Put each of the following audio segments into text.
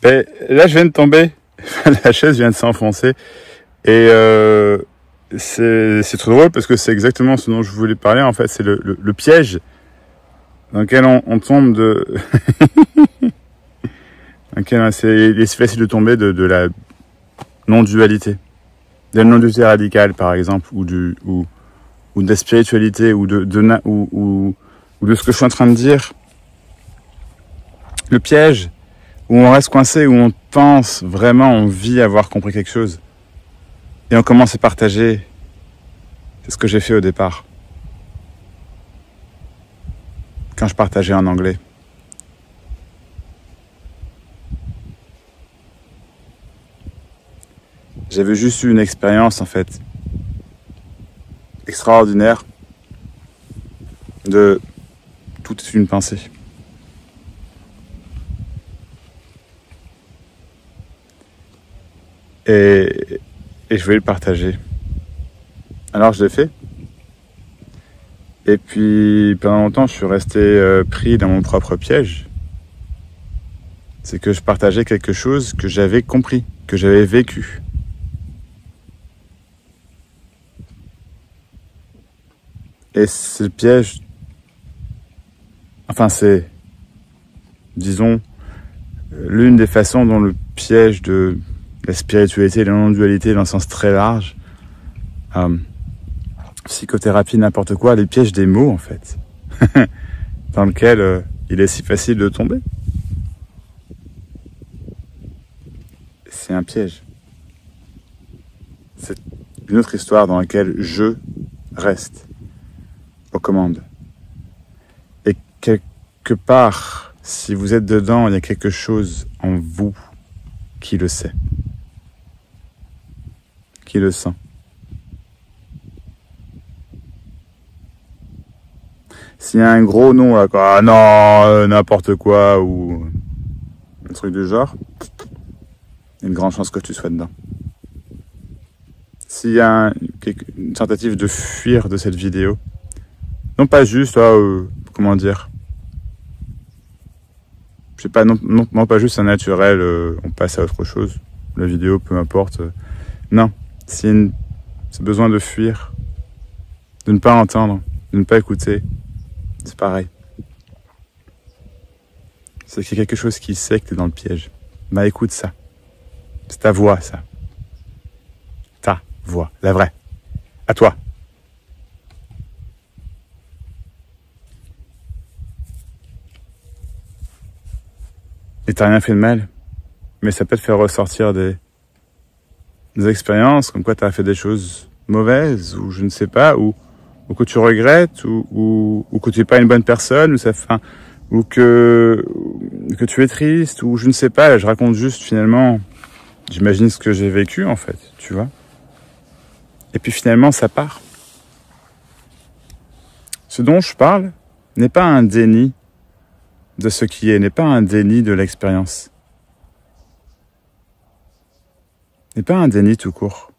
Ben, là, je viens de tomber. La chaise vient de s'enfoncer. Et c'est trop drôle parce que c'est exactement ce dont je voulais parler. En fait, c'est le piège dans lequel on tombe de... dans lequel c'est facile de tomber de la non-dualité. De la non-dualité radicale, par exemple, ou de la spiritualité, ou de ce que je suis en train de dire. Le piège où on reste coincé, où on pense vraiment, on vit avoir compris quelque chose. Et on commence à partager. C'est ce que j'ai fait au départ. Quand je partageais en anglais. J'avais juste eu une expérience, en fait, extraordinaire de toute une pensée. Et je voulais le partager. Alors je l'ai fait. Et puis pendant longtemps, je suis resté pris dans mon propre piège. C'est que je partageais quelque chose que j'avais compris, que j'avais vécu. Et c'est le piège. Enfin, c'est, disons, l'une des façons dont le piège de la spiritualité et la non-dualité dans un sens très large, psychothérapie, n'importe quoi, les pièges des mots, en fait, dans lequel il est si facile de tomber. C'est un piège. C'est une autre histoire dans laquelle je reste aux commandes. Et quelque part, si vous êtes dedans, il y a quelque chose en vous qui le sait, qui le sent. S'il y a un gros nom là, quoi, ah non, n'importe quoi, ou un truc du genre, il y a une grande chance que tu sois dedans. S'il y a une tentative de fuir de cette vidéo, non pas juste, comment dire, je sais pas, non pas juste un naturel, on passe à autre chose, la vidéo, peu importe. Non, c'est besoin de fuir, de ne pas entendre, de ne pas écouter, c'est pareil. C'est qu'il y a quelque chose qui sait que t'es dans le piège. Bah écoute ça, c'est ta voix ça. Ta voix, la vraie, à toi. Et t'as rien fait de mal, mais ça peut te faire ressortir des expériences, comme quoi t'as fait des choses mauvaises, ou je ne sais pas, ou que tu regrettes, ou que tu n'es pas une bonne personne, ou que tu es triste, ou je ne sais pas, je raconte juste finalement, j'imagine ce que j'ai vécu en fait, tu vois. Et puis finalement ça part. Ce dont je parle n'est pas un déni de ce qui est, n'est pas un déni de l'expérience. N'est pas un déni tout court.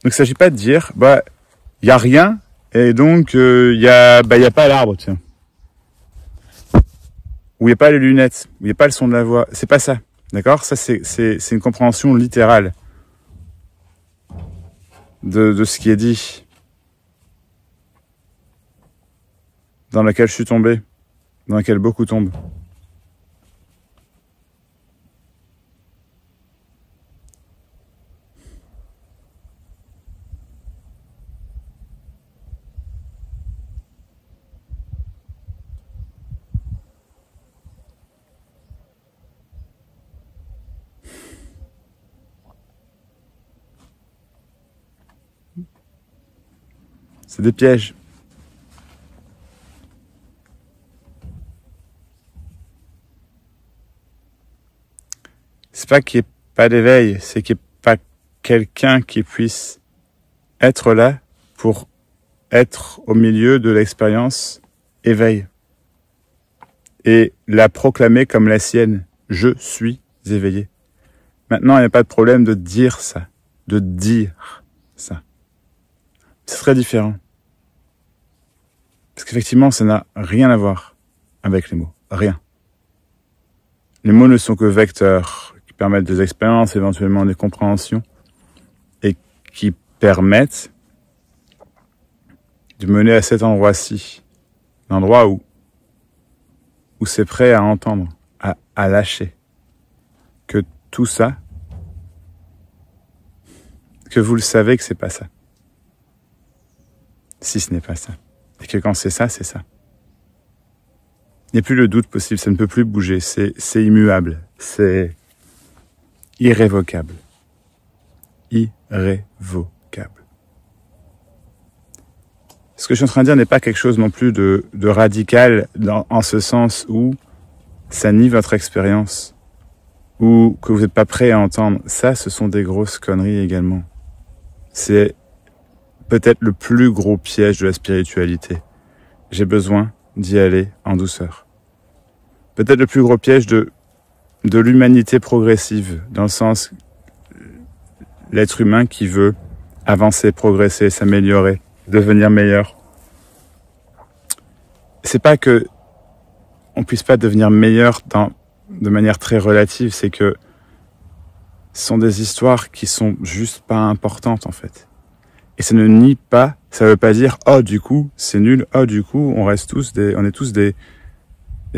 Donc il ne s'agit pas de dire, il n'y a rien, et donc il y a pas l'arbre, tiens. Ou il n'y a pas les lunettes, ou il n'y a pas le son de la voix. C'est pas ça, d'accord? Ça, c'est une compréhension littérale de ce qui est dit, dans laquelle je suis tombé, dans laquelle beaucoup tombent. C'est des pièges. C'est pas qu'il n'y ait pas d'éveil, c'est qu'il n'y ait pas quelqu'un qui puisse être là pour être au milieu de l'expérience éveil et la proclamer comme la sienne. Je suis éveillé. Maintenant, il n'y a pas de problème de dire ça, C'est très différent. Parce qu'effectivement, ça n'a rien à voir avec les mots. Rien. Les mots ne sont que vecteurs qui permettent des expériences, éventuellement des compréhensions, et qui permettent de mener à cet endroit-ci, l'endroit où c'est prêt à entendre, à lâcher, que tout ça, que vous le savez que c'est pas ça, si ce n'est pas ça, et que quand c'est ça, c'est ça. Il n'y a plus le doute possible, ça ne peut plus bouger, c'est immuable, c'est irrévocable. Irrévocable. Ce que je suis en train de dire n'est pas quelque chose non plus de radical en ce sens où ça nie votre expérience ou que vous n'êtes pas prêt à entendre. Ça, ce sont des grosses conneries également. C'est peut-être le plus gros piège de la spiritualité. J'ai besoin d'y aller en douceur. Peut-être le plus gros piège de l'humanité progressive, dans le sens l'être humain qui veut avancer, progresser, s'améliorer, devenir meilleur. C'est pas que on puisse pas devenir meilleur de manière très relative, c'est que ce sont des histoires qui sont juste pas importantes en fait. Et ça ne nie pas, ça veut pas dire oh du coup c'est nul, oh du coup on est tous des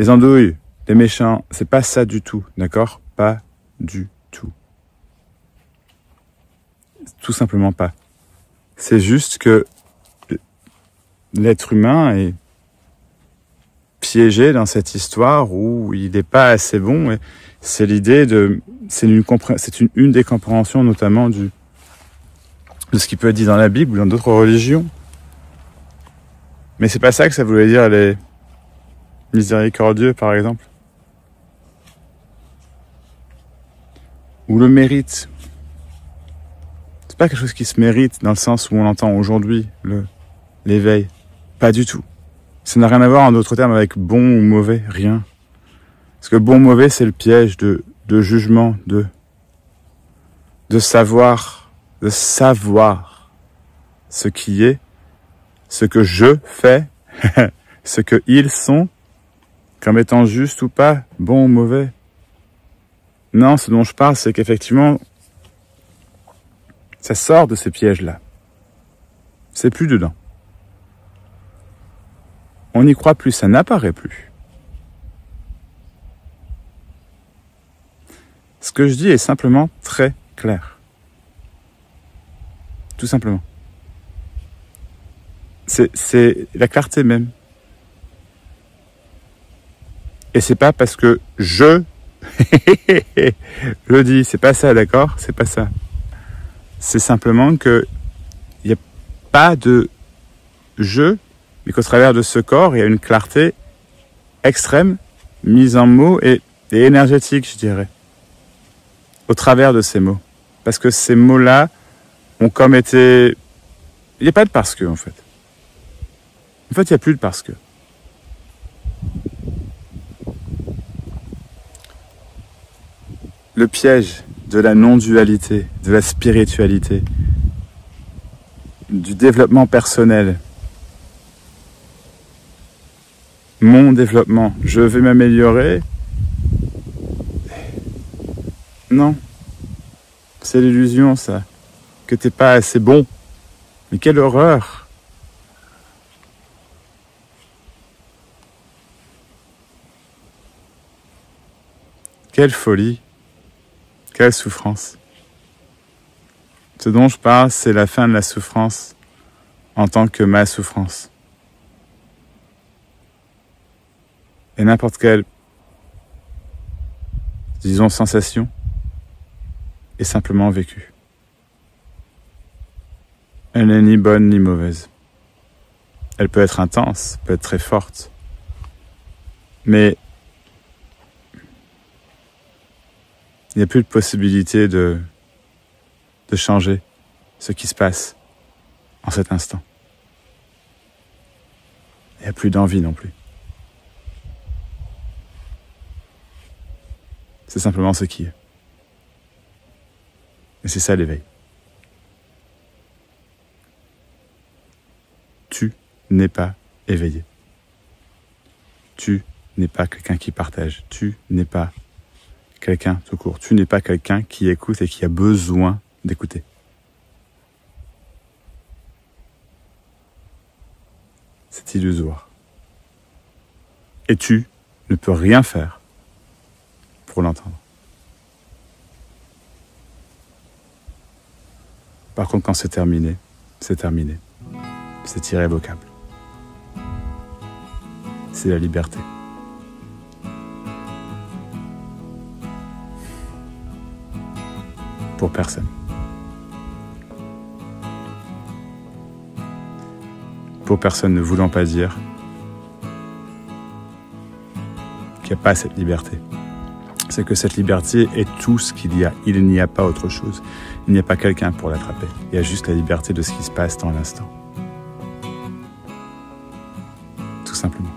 andouilles, des méchants. C'est pas ça du tout, d'accord? Pas du tout. Tout simplement pas. C'est juste que l'être humain est piégé dans cette histoire où il n'est pas assez bon. Et c'est l'idée c'est une des compréhensions notamment de ce qui peut être dit dans la Bible ou dans d'autres religions. Mais c'est pas ça que ça voulait dire les miséricordieux, par exemple. Ou le mérite. C'est pas quelque chose qui se mérite dans le sens où on l'entend aujourd'hui, l'éveil. Pas du tout. Ça n'a rien à voir en d'autres termes avec bon ou mauvais, rien. Parce que bon ou mauvais, c'est le piège de jugement, de savoir ce qui est, ce que je fais, ce que ils sont, comme étant juste ou pas, bon ou mauvais. Non, ce dont je parle, c'est qu'effectivement, ça sort de ces pièges-là. C'est plus dedans. On n'y croit plus, ça n'apparaît plus. Ce que je dis est simplement très clair. Tout simplement. C'est la clarté même. Et c'est pas parce que je le dis, c'est pas ça, d'accord? C'est pas ça. C'est simplement que il n'y a pas de je, mais qu'au travers de ce corps, il y a une clarté extrême, mise en mots et énergétique, je dirais, au travers de ces mots. Parce que ces mots-là ont comme été... Il n'y a pas de parce que, en fait. En fait, il n'y a plus de parce que. Le piège de la non-dualité, de la spiritualité, du développement personnel, mon développement, je vais m'améliorer. Non, c'est l'illusion ça, que t'es pas assez bon. Mais quelle horreur! Quelle folie! Quelle souffrance! Ce dont je parle, c'est la fin de la souffrance en tant que ma souffrance. Et n'importe quelle, disons, sensation est simplement vécue. Elle n'est ni bonne ni mauvaise. Elle peut être intense, peut être très forte. Mais il n'y a plus de possibilité de changer ce qui se passe en cet instant. Il n'y a plus d'envie non plus. C'est simplement ce qui est. Et c'est ça l'éveil. Tu n'es pas éveillé. Tu n'es pas quelqu'un qui partage. Tu n'es pas quelqu'un tout court. Tu n'es pas quelqu'un qui écoute et qui a besoin d'écouter. C'est illusoire. Et tu ne peux rien faire pour l'entendre. Par contre, quand c'est terminé, c'est terminé. C'est irrévocable. C'est la liberté. Pour personne. Pour personne ne voulant pas dire qu'il n'y a pas cette liberté. C'est que cette liberté est tout ce qu'il y a. Il n'y a pas autre chose. Il n'y a pas quelqu'un pour l'attraper. Il y a juste la liberté de ce qui se passe dans l'instant. Tout simplement.